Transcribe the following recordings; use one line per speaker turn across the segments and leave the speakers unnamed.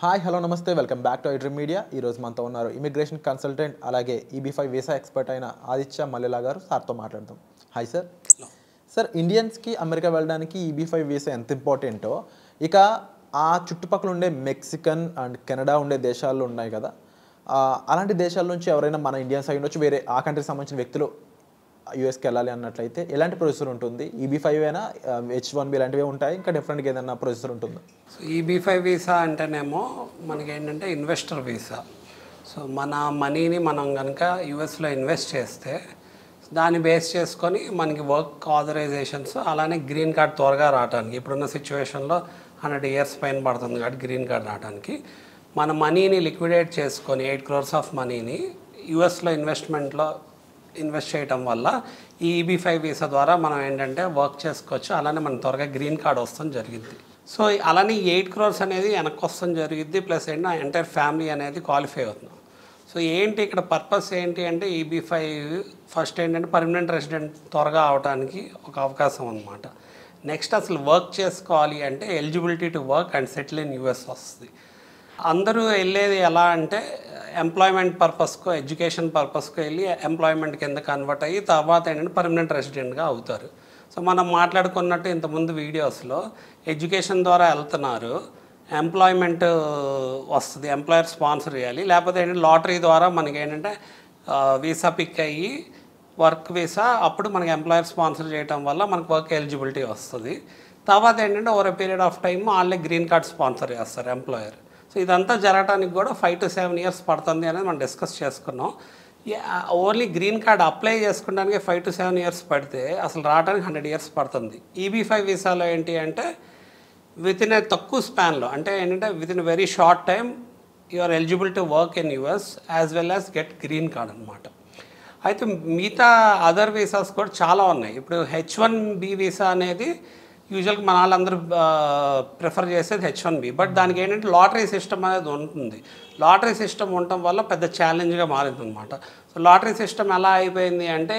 Hi hello నమస్తే welcome back to iDream media. ఈరోజు మనతో ఉన్నారు ఇమిగ్రేషన్ కన్సల్టెంట్ అలాగే EB5 వీసా ఎక్స్పర్ట్ అయిన ఆదిత్య మల్లెలా గారు. సార్తో మాట్లాడదాం. Hi sir. సార్, ఇండియన్స్కి అమెరికా వెళ్ళడానికి EB5 వీసా ఎంత ఇంపార్టెంటో ఇక ఆ చుట్టుపక్కల ఉండే మెక్సికన్ అండ్ కెనడా ఉండే దేశాల్లో ఉన్నాయి కదా, అలాంటి దేశాల నుంచి ఎవరైనా మన ఇండియన్స్ అయి ఉండొచ్చు, వేరే ఆ కంట్రీకి సంబంధించిన వ్యక్తులు యూఎస్కి వెళ్ళాలి అన్నట్లయితే ఎలాంటి ప్రొసీజర్ ఉంటుంది? EB5 అయినా H1B ఇలాంటివి ఉంటాయి, ఇంకా డిఫరెంట్గా ఏదైనా ప్రొసీజర్ ఉంటుందా?
సో EB5 వీసా అంటేనేమో మనకి ఏంటంటే ఇన్వెస్టర్ వీసా. సో మన మనీని మనం కనుక యూఎస్లో ఇన్వెస్ట్ చేస్తే దాన్ని బేస్ చేసుకొని మనకి వర్క్ ఆథరైజేషన్స్ అలానే గ్రీన్ కార్డ్ త్వరగా రావడానికి, ఇప్పుడున్న సిచ్యువేషన్లో 100 years పైన పడుతుంది కాబట్టి గ్రీన్ కార్డ్ రావడానికి మన మనీని లిక్విడేట్ చేసుకొని 8 crores ఆఫ్ మనీని యూఎస్లో ఇన్వెస్ట్ చేయడం వల్ల ఈ EB5 వీసా ద్వారా మనం ఏంటంటే వర్క్ చేసుకోవచ్చు. అలానే మనం త్వరగా గ్రీన్ కార్డ్ వస్తాం జరిగింది. సో అలానే 8 crores అనేది వెనక్కి వస్తాం జరిగింది. ప్లస్ ఏంటంటే ఎంటైర్ ఫ్యామిలీ అనేది క్వాలిఫై అవుతున్నాం. సో ఏంటి ఇక్కడ పర్పస్ ఏంటి అంటే EB5 ఫస్ట్ ఏంటంటే పర్మనెంట్ రెసిడెంట్ త్వరగా అవడానికి ఒక అవకాశం అనమాట. నెక్స్ట్ అసలు వర్క్ చేసుకోవాలి అంటే eligibility to work and settle in US వస్తుంది. అందరూ వెళ్ళేది ఎలా అంటే ఎంప్లాయ్మెంట్ పర్పస్కో ఎడ్యుకేషన్ పర్పస్కో వెళ్ళి ఎంప్లాయ్మెంట్ కింద కన్వర్ట్ అయ్యి తర్వాత ఏంటంటే పర్మనెంట్ రెసిడెంట్గా అవుతారు. సో మనం మాట్లాడుకున్నట్టు ఇంతకుముందు వీడియోస్లో ఎడ్యుకేషన్ ద్వారా వెళ్తున్నారు, ఎంప్లాయ్మెంట్ వస్తుంది, ఎంప్లాయర్ స్పాన్సర్ చేయాలి, లేకపోతే ఏంటంటే లాటరీ ద్వారా మనకి ఏంటంటే వీసా పిక్ అయ్యి వర్క్ వీసా, అప్పుడు మనకి ఎంప్లాయర్ స్పాన్సర్ చేయడం వల్ల మనకు వర్క్ ఎలిజిబిలిటీ వస్తుంది. తర్వాత ఏంటంటే over a period of time వాళ్ళే గ్రీన్ కార్డ్ స్పాన్సర్ చేస్తారు ఎంప్లాయర్. సో ఇదంతా జరగడానికి కూడా 5 to 7 years పడుతుంది అనేది మనం డిస్కస్ చేసుకున్నాం. ఓన్లీ గ్రీన్ కార్డ్ అప్లై చేసుకోవడానికి 5 to 7 years పడితే అసలు రావడానికి 100 years పడుతుంది. EB5 వీసాలో ఏంటి అంటే వితిన్ ఏ తక్కువ స్పాన్లో, అంటే ఏంటంటే within very short time you are eligible to work in US as well as get green card అనమాట. అయితే మిగతా అదర్ వీసాస్ కూడా చాలా ఉన్నాయి. ఇప్పుడు H1B వీసా అనేది యూజువల్గా మన వాళ్ళందరూ ప్రిఫర్ చేసేది H1B. బట్ దానికి ఏంటంటే లాటరీ సిస్టమ్ అనేది ఉంటుంది. లాటరీ సిస్టమ్ ఉండటం వల్ల పెద్ద ఛాలెంజ్గా మారింది అనమాట. సో లాటరీ సిస్టమ్ ఎలా అయిపోయింది అంటే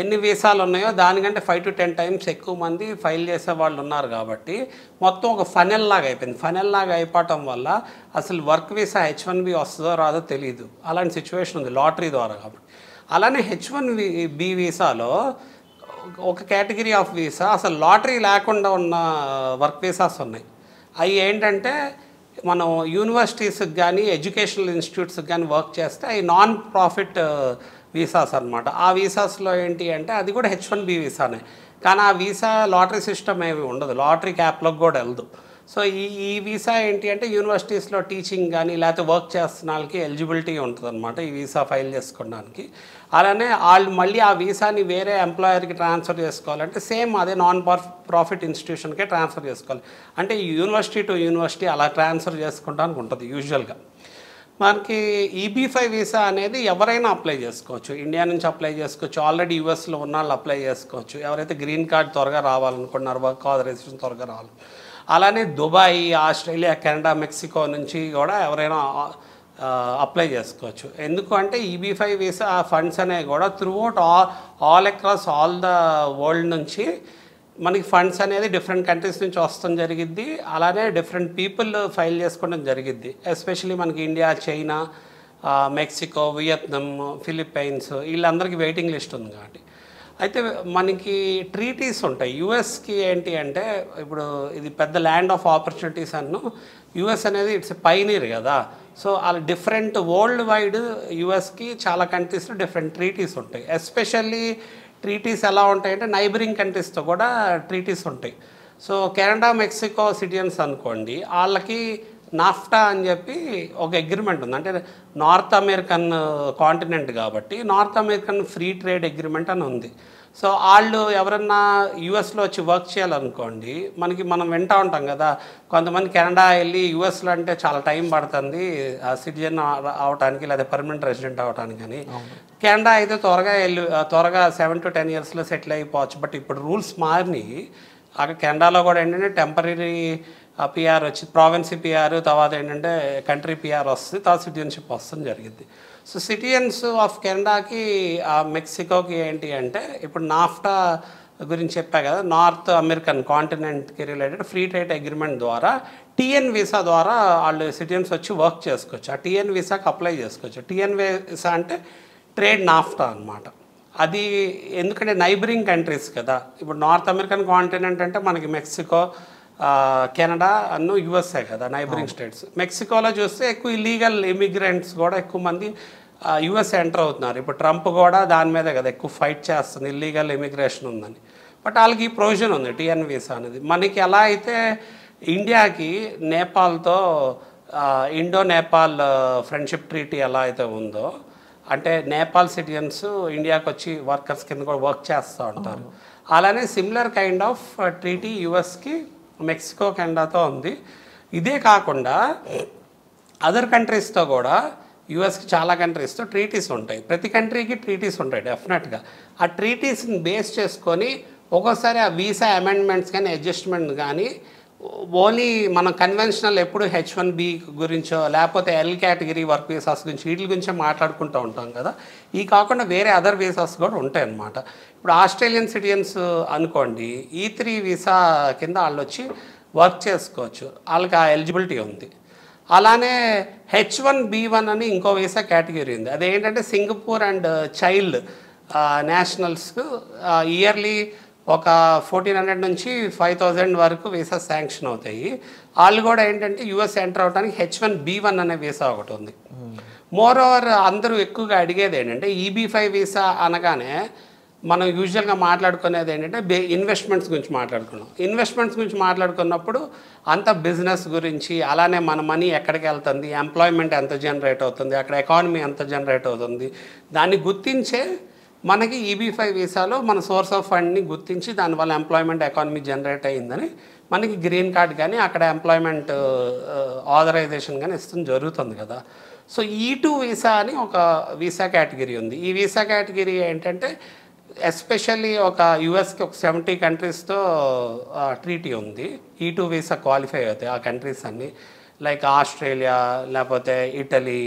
ఎన్ని వీసాలు ఉన్నాయో దానికంటే 5 to 10 times ఎక్కువ మంది ఫైల్ చేసే వాళ్ళు ఉన్నారు కాబట్టి మొత్తం ఒక ఫనెల్ లాగా అయిపోయింది. ఫనెల్ లాగా అయిపోవటం వల్ల అసలు వర్క్ వీసా H1B వస్తుందో రాదో తెలియదు. అలాంటి సిచ్యువేషన్ ఉంది లాటరీ ద్వారా. కాబట్టి అలానే H1B వీసాలో ఒక కేటగిరీ ఆఫ్ వీసా అసలు లాటరీ లేకుండా ఉన్న వర్క్ వీసాస్ ఉన్నాయి. అవి ఏంటంటే మనం యూనివర్సిటీస్కి కానీ ఎడ్యుకేషనల్ ఇన్స్టిట్యూట్స్కి కానీ వర్క్ చేస్తే అవి నాన్ ప్రాఫిట్ వీసాస్ అనమాట. ఆ వీసాస్లో ఏంటి అంటే అది కూడా H1B వీసానే, కానీ ఆ వీసా లాటరీ సిస్టమ్ ఏమి ఉండదు, లాటరీ క్యాప్లోకి కూడా వెళ్ళదు. సో ఈ వీసా ఏంటి అంటే యూనివర్సిటీస్లో టీచింగ్ కానీ లేకపోతే వర్క్ చేస్తున్న వాళ్ళకి ఎలిజిబిలిటీ ఉంటుంది అనమాట ఈ వీసా ఫైల్ చేసుకోవడానికి. అలానే వాళ్ళు మళ్ళీ ఆ వీసాని వేరే ఎంప్లాయర్కి ట్రాన్స్ఫర్ చేసుకోవాలంటే సేమ్ అదే నాన్ ప్రాఫిట్ ఇన్స్టిట్యూషన్కే ట్రాన్స్ఫర్ చేసుకోవాలి. అంటే యూనివర్సిటీ టు యూనివర్సిటీ అలా ట్రాన్స్ఫర్ చేసుకోవడానికి ఉంటుంది యూజువల్గా. మనకి EB5 వీసా అనేది ఎవరైనా అప్లై చేసుకోవచ్చు, ఇండియా నుంచి అప్లై చేసుకోవచ్చు, ఆల్రెడీ యూఎస్లో ఉన్న వాళ్ళు అప్లై చేసుకోవచ్చు, ఎవరైతే గ్రీన్ కార్డ్ త్వరగా రావాలనుకుంటున్నారు, వర్క్ ఆథరైజేషన్ త్వరగా రావాలి. అలానే దుబాయ్, ఆస్ట్రేలియా, కెనడా, మెక్సికో నుంచి కూడా ఎవరైనా అప్లై చేసుకోవచ్చు. ఎందుకు అంటే EB5 వీసా ఫండ్స్ అనేవి కూడా throughout all across all the world నుంచి మనకి ఫండ్స్ అనేది డిఫరెంట్ కంట్రీస్ నుంచి వస్తాం జరిగిద్ది. అలానే డిఫరెంట్ పీపుల్ ఫైల్ చేసుకోవడం జరిగిద్ది. ఎస్పెషలీ మనకి India, China, Mexico, Vietnam, Philippines వీళ్ళందరికీ వెయిటింగ్ లిస్ట్ ఉంది కాబట్టి. అయితే మనకి ట్రీటీస్ ఉంటాయి. యూఎస్కి ఏంటి అంటే ఇప్పుడు ఇది పెద్ద ల్యాండ్ ఆఫ్ ఆపర్చునిటీస్ అన్ను, యూఎస్ అనేది ఇట్స్ పైనీర్ కదా. సో అలా డిఫరెంట్ వరల్డ్ వైడ్ యూఎస్కి చాలా కంట్రీస్లో డిఫరెంట్ ట్రీటీస్ ఉంటాయి. ఎస్పెషల్లీ ట్రీటీస్ ఎలా ఉంటాయంటే నైబరింగ్ కంట్రీస్తో కూడా ట్రీటీస్ ఉంటాయి. సో కెనడా, మెక్సికో సిటిజన్స్ అనుకోండి, వాళ్ళకి నాఫ్టా అని చెప్పి ఒక అగ్రిమెంట్ ఉంది. అంటే నార్త్ అమెరికన్ కాంటినెంట్ కాబట్టి north American free trade agreement అని ఉంది. సో వాళ్ళు ఎవరన్నా యూఎస్లో వచ్చి వర్క్ చేయాలనుకోండి, మనం వింటూ ఉంటాం కదా, కొంతమంది కెనడా వెళ్ళి యూఎస్లో అంటే చాలా టైం పడుతుంది సిటిజన్ అవడానికి లేదా పర్మనెంట్ రెసిడెంట్ అవడానికి అని. కెనడా అయితే త్వరగా 7 to 10 yearsలో సెటిల్ అయిపోవచ్చు. బట్ ఇప్పుడు రూల్స్ మారినాయి. అక్కడ కెనడాలో కూడా ఏంటంటే టెంపరీ PR వచ్చి ప్రావిన్సీ PR, తర్వాత ఏంటంటే కంట్రీ PR వస్తుంది, తర్వాత సిటిజన్షిప్ వస్తుంది జరిగింది. సో సిటిజన్స్ ఆఫ్ కెనడాకి మెక్సికోకి ఏంటి అంటే ఇప్పుడు నాఫ్టా గురించి చెప్పా కదా, నార్త్ అమెరికన్ కాంటినెంట్కి రిలేటెడ్ ఫ్రీ ట్రేడ్ అగ్రిమెంట్ ద్వారా టీఎన్ వీసా ద్వారా వాళ్ళు సిటిజన్స్ వచ్చి వర్క్ చేసుకోవచ్చు. ఆ టీఎన్ వీసాకి అప్లై చేసుకోవచ్చు. టీఎన్ వీసా అంటే ట్రేడ్ నాఫ్టా అనమాట. అది ఎందుకంటే నైబరింగ్ కంట్రీస్ కదా, ఇప్పుడు నార్త్ అమెరికన్ కాంటినెంట్ అంటే మనకి మెక్సికో, కెనడా అన్ను యుఎస్ఏ కదా నైబరింగ్ స్టేట్స్. మెక్సికోలో చూస్తే ఎక్కువ ఇల్లీగల్ ఇమిగ్రెంట్స్ కూడా ఎక్కువ మంది యుఎస్ ఎంటర్ అవుతున్నారు. ఇప్పుడు ట్రంప్ కూడా దాని మీద కదా ఎక్కువ ఫైట్ చేస్తుంది, ఇల్లీగల్ ఇమిగ్రేషన్ ఉందని. బట్ వాళ్ళకి ఈ ప్రొవిజన్ ఉంది టీఎన్ వీసా అనేది. మనకి ఎలా అయితే ఇండియాకి నేపాల్తో ఇండో నేపాల్ ఫ్రెండ్షిప్ ట్రీటీ ఎలా అయితే ఉందో, అంటే నేపాల్ సిటిజన్స్ ఇండియాకి వచ్చి వర్కర్స్ కింద కూడా వర్క్ చేస్తూ ఉంటారు, అలానే సిమిలర్ కైండ్ ఆఫ్ ట్రీటీ యుఎస్కి మెక్సికో కెనడాతో ఉంది. ఇదే కాకుండా అదర్ కంట్రీస్తో కూడా యుఎస్కి చాలా కంట్రీస్తో ట్రీటీస్ ఉంటాయి. ప్రతి కంట్రీకి ట్రీటీస్ ఉంటాయి డెఫినెట్గా. ఆ ట్రీటీస్ని బేస్ చేసుకొని ఒక్కోసారి ఆ వీసా అమెండ్మెంట్స్ కానీ అడ్జస్ట్మెంట్ కానీ ఓన్లీ మనం కన్వెన్షనల్ ఎప్పుడు H1B గురించో లేకపోతే L కేటగిరీ వర్క్ వీసాస్ గురించి వీటి గురించే మాట్లాడుకుంటూ ఉంటాం కదా. ఈ కాకుండా వేరే అదర్ వీసాస్ కూడా ఉంటాయి అన్నమాట. ఇప్పుడు ఆస్ట్రేలియన్ సిటిజన్స్ అనుకోండి, E3 వీసా కింద వాళ్ళు వచ్చి వర్క్ చేసుకోవచ్చు, వాళ్ళకి ఆ ఎలిజిబిలిటీ ఉంది. అలానే H1B1 అని ఇంకో వీసా కేటగిరీ ఉంది. అదేంటంటే సింగపూర్ అండ్ చైల్డ్ నేషనల్స్కు ఇయర్లీ ఒక 1400 నుంచి 5000 వరకు వీసా శాంక్షన్ అవుతాయి. వాళ్ళు కూడా ఏంటంటే యుఎస్ ఎంటర్ అవడానికి H1B1 అనే వీసా ఒకటి ఉంది. మోర్ ఓవర్ అందరూ ఎక్కువగా అడిగేది ఏంటంటే EB5 వీసా అనగానే మనం యూజువల్గా మాట్లాడుకునేది ఏంటంటే ఇన్వెస్ట్మెంట్స్ గురించి మాట్లాడుకున్నాం. ఇన్వెస్ట్మెంట్స్ గురించి మాట్లాడుకున్నప్పుడు అంత బిజినెస్ గురించి, అలానే మన మనీ ఎక్కడికి వెళ్తుంది, ఎంప్లాయ్మెంట్ ఎంత జనరేట్ అవుతుంది, అక్కడ ఎకానమీ ఎంత జనరేట్ అవుతుంది, దాన్ని గుర్తించే మనకి EB5 వీసాలో మన సోర్స్ ఆఫ్ ఫండ్ని గుర్తించి దానివల్ల ఎంప్లాయ్మెంట్ ఎకానమీ జనరేట్ అయ్యిందని మనకి గ్రీన్ కార్డ్ కానీ అక్కడ ఎంప్లాయ్మెంట్ ఆథరైజేషన్ కానీ ఇస్తుంది జరుగుతుంది కదా. సో E2 వీసా అని ఒక వీసా కేటగిరీ ఉంది. ఈ వీసా కేటగిరీ ఏంటంటే ఎస్పెషల్లీ ఒక యుఎస్కి ఒక 70 కంట్రీస్తో ట్రీటీ ఉంది. E2 వీసా క్వాలిఫై అవుతాయి ఆ కంట్రీస్ అన్నీ, లైక్ ఆస్ట్రేలియా లేకపోతే ఇటలీ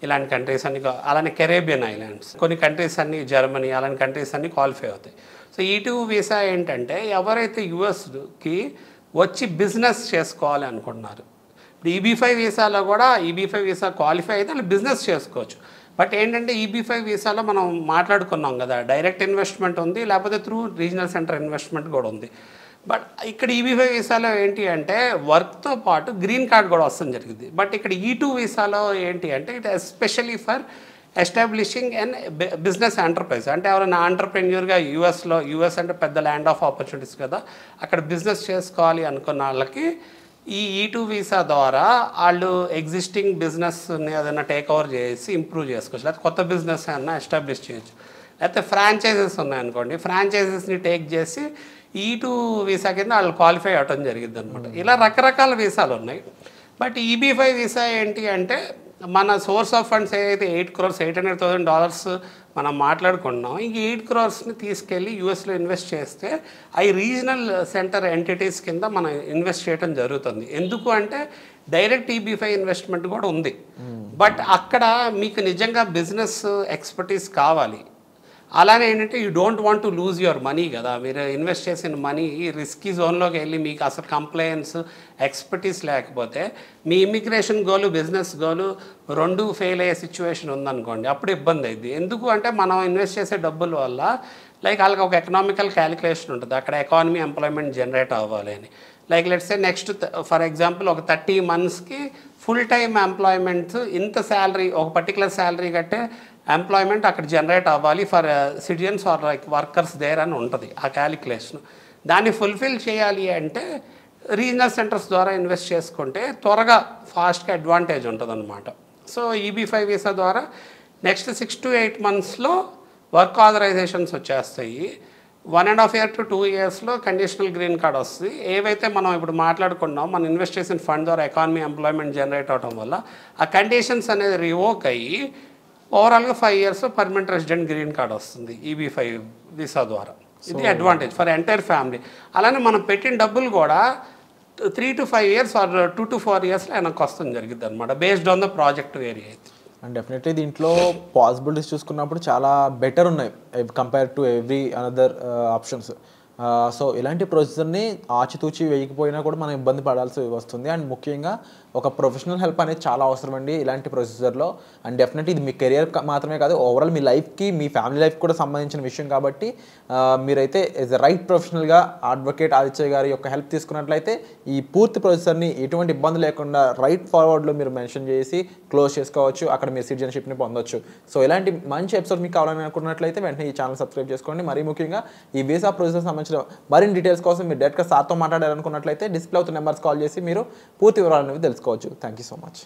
ఇలాంటి కంట్రీస్ అన్ని, అలానే కెరేబియన్ ఐలాండ్స్ కొన్ని కంట్రీస్ అన్ని, జర్మనీ అలాంటి కంట్రీస్ అన్ని క్వాలిఫై అవుతాయి. సో E2 వీసా ఏంటంటే ఎవరైతే యుఎస్కి వచ్చి బిజినెస్ చేసుకోవాలి అనుకుంటున్నారు. ఇప్పుడు EB5 వీసాలో కూడా EB5 వీసా క్వాలిఫై అయితే వాళ్ళు బిజినెస్ చేసుకోవచ్చు. బట్ ఏంటంటే EB5 వీసాలో మనం మాట్లాడుకున్నాం కదా, డైరెక్ట్ ఇన్వెస్ట్మెంట్ ఉంది, లేకపోతే త్రూ రీజనల్ సెంటర్ ఇన్వెస్ట్మెంట్ కూడా ఉంది. బట్ ఇక్కడ EB5 వీసాలో ఏంటి అంటే వర్క్తో పాటు గ్రీన్ కార్డ్ కూడా వస్తుంది జరిగింది. బట్ ఇక్కడ E2 వీసాలో ఏంటి అంటే it especially for establishing and business enterprise. అంటే ఎవరైనా ఆంటర్ప్రెన్యూర్గా యుఎస్ అంటే పెద్ద ల్యాండ్ ఆఫ్ ఆపర్చునిటీస్ కదా, అక్కడ బిజినెస్ చేసుకోవాలి అనుకున్న వాళ్ళకి ఈ E2 వీసా ద్వారా వాళ్ళు ఎగ్జిస్టింగ్ బిజినెస్ని ఏదైనా టేక్ ఓవర్ చేసి ఇంప్రూవ్ చేసుకోవచ్చు, లేకపోతే కొత్త బిజినెస్ ఏమన్నా ఎస్టాబ్లిష్ చేయొచ్చు, లేకపోతే ఫ్రాంచైజెస్ ఉన్నాయనుకోండి, ఫ్రాంచైజెస్ని టేక్ చేసి E2 వీసా కింద వాళ్ళు క్వాలిఫై అవ్వడం జరిగింది అనమాట. ఇలా రకరకాల వీసాలు ఉన్నాయి. బట్ EB5 వీసా ఏంటి అంటే మన సోర్స్ ఆఫ్ ఫండ్స్ ఏదైతే $8,800,000 మనం మాట్లాడుకున్నాం, ఇంక 8 crores తీసుకెళ్ళి యూఎస్లో ఇన్వెస్ట్ చేస్తే అవి రీజనల్ సెంటర్ ఎంటిటీస్ కింద మనం ఇన్వెస్ట్ చేయడం జరుగుతుంది. ఎందుకు అంటే డైరెక్ట్ EB5 ఇన్వెస్ట్మెంట్ కూడా ఉంది. బట్ అక్కడ మీకు నిజంగా బిజినెస్ ఎక్స్పర్టీస్ కావాలి. అలానే ఏంటంటే you don't want to lose your money కదా, మీరు ఇన్వెస్ట్ చేసిన మనీ రిస్కీ జోన్లోకి వెళ్ళి మీకు అసలు కంప్లైన్స్ ఎక్స్పర్టీస్ లేకపోతే మీ ఇమిగ్రేషన్ గోలు బిజినెస్ గోలు రెండు ఫెయిల్ అయ్యే సిచ్యువేషన్ ఉందనుకోండి, అప్పుడు ఇబ్బంది అయింది. ఎందుకు అంటే మనం ఇన్వెస్ట్ చేసే డబ్బుల వల్ల లైక్ వాళ్ళకి ఒక ఎకనామికల్ క్యాలిక్యులేషన్ ఉంటుంది, అక్కడ ఎకానమీ ఎంప్లాయ్మెంట్ జనరేట్ అవ్వాలి అని. Like let's say next for example ఒక 30 monthsకి ఫుల్ టైమ్ ఎంప్లాయ్మెంట్స్ ఇంత శాలరీ, ఒక పర్టికులర్ శాలరీ కట్టే ఎంప్లాయ్మెంట్ అక్కడ జనరేట్ అవ్వాలి for citizens or like workers there అని ఉంటుంది ఆ క్యాలిక్యులేషన్. దాన్ని ఫుల్ఫిల్ చేయాలి అంటే రీజనల్ సెంటర్స్ ద్వారా ఇన్వెస్ట్ చేసుకుంటే త్వరగా ఫాస్ట్గా అడ్వాంటేజ్ ఉంటుంది అనమాట. సో EB5 వీసా ద్వారా నెక్స్ట్ 6 to 8 monthsలో వర్క్ ఆథరైజేషన్స్ వచ్చేస్తాయి. 1.5 year to 2 yearsలో కండిషనల్ గ్రీన్ కార్డ్ వస్తుంది. ఏవైతే మనం ఇప్పుడు మాట్లాడుకున్నాం మనం ఇన్వెస్ట్ చేసిన ఫండ్ ద్వారా ఎకానమీ ఎంప్లాయ్మెంట్ జనరేట్ అవడం వల్ల ఆ కండిషన్స్ అనేది రివోక్ అయ్యి ఓవరాల్గా 5 years permanent resident green card వస్తుంది EB5 వీసా ద్వారా. ఇది అడ్వాంటేజ్ ఫర్ ఎంటైర్ ఫ్యామిలీ. అలానే మనం పెట్టిన డబ్బులు కూడా 3 to 5 years ఆర్ 2 to 4 yearsలో వెనక్కి వస్తుంది జరిగింది అనమాట, based on the project vary అయితే.
అండ్ డెఫినెట్లీ దీంట్లో పాసిబిలిటీస్ చూసుకున్నప్పుడు చాలా బెటర్ ఉన్నాయి compare to every another options. So ఇలాంటి ప్రొసీజర్ని ఆచితూచి వేయకపోయినా కూడా మనం ఇబ్బంది పడాల్సి వస్తుంది. అండ్ ముఖ్యంగా ఒక ప్రొఫెషనల్ హెల్ప్ అనేది చాలా అవసరం అండి ఇలాంటి ప్రొసీజర్లో. అండ్ డెఫినెట్లీ ఇది మీ కెరియర్ మాత్రమే కాదు, ఓవరాల్ మీ లైఫ్కి, మీ ఫ్యామిలీ లైఫ్ కూడా సంబంధించిన విషయం కాబట్టి మీరైతే యాజ్ ఎ రైట్ ప్రొఫెషనల్గా అడ్వకేట్ ఆదిత్య గారి యొక్క హెల్ప్ తీసుకున్నట్లయితే ఈ పూర్తి ప్రొసీజర్ని ఎటువంటి ఇబ్బంది లేకుండా రైట్ ఫార్వర్డ్లో మీరు మెన్షన్ చేసి క్లోజ్ చేసుకోవచ్చు. అక్కడ మీరు సిటిజన్షిప్ని పొందొచ్చు. సో ఇలాంటి మంచి ఎపిసోడ్ మీకు కావాలని అనుకున్నట్లయితే వెంటనే ఈ ఛానల్ సబ్స్క్రైబ్ చేసుకోండి. మరీ ముఖ్యంగా ఈ వీసా ప్రొసీజర్ సంబంధించిన మరిన్ని డీటెయిల్స్ కోసం మీరు డైరెక్ట్గా సార్తో మాట్లాడాలనుకున్నట్లయితే డిస్ప్లే అవుతున్న నెంబర్స్ కాల్ చేసి మీరు పూర్తి వివరాలు అనేవి తెలుసుకోవచ్చు. Thank you so much.